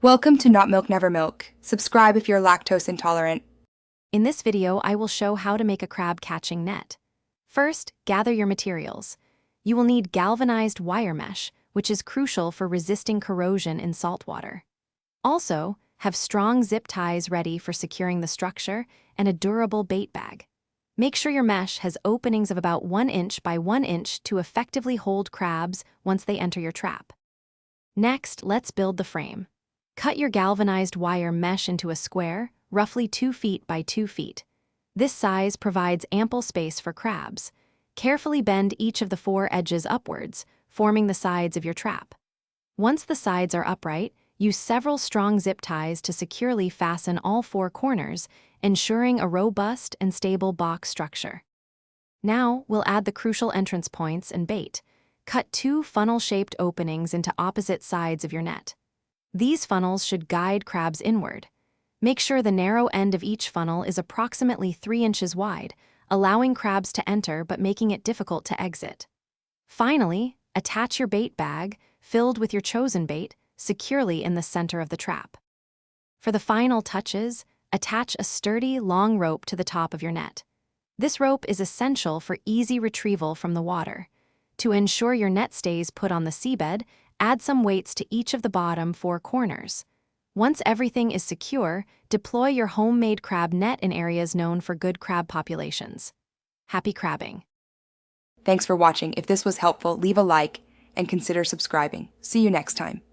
Welcome to Not Milk Never Milk. Subscribe if you're lactose intolerant. In this video, I will show how to make a crab catching net. First, gather your materials. You will need galvanized wire mesh, which is crucial for resisting corrosion in salt water. Also, have strong zip ties ready for securing the structure and a durable bait bag. Make sure your mesh has openings of about 1 inch by 1 inch to effectively hold crabs once they enter your trap. Next, let's build the frame. Cut your galvanized wire mesh into a square, roughly 2 feet by 2 feet. This size provides ample space for crabs. Carefully bend each of the 4 edges upwards, forming the sides of your trap. Once the sides are upright, use several strong zip ties to securely fasten all 4 corners, ensuring a robust and stable box structure. Now, we'll add the crucial entrance points and bait. Cut 2 funnel-shaped openings into opposite sides of your net. These funnels should guide crabs inward. Make sure the narrow end of each funnel is approximately 3 inches wide, allowing crabs to enter but making it difficult to exit. Finally, attach your bait bag, filled with your chosen bait, securely in the center of the trap. For the final touches, attach a sturdy, long rope to the top of your net. This rope is essential for easy retrieval from the water. To ensure your net stays put on the seabed, add some weights to each of the bottom 4 corners. Once everything is secure, deploy your homemade crab net in areas known for good crab populations. Happy crabbing! Thanks for watching. If this was helpful, leave a like and consider subscribing. See you next time.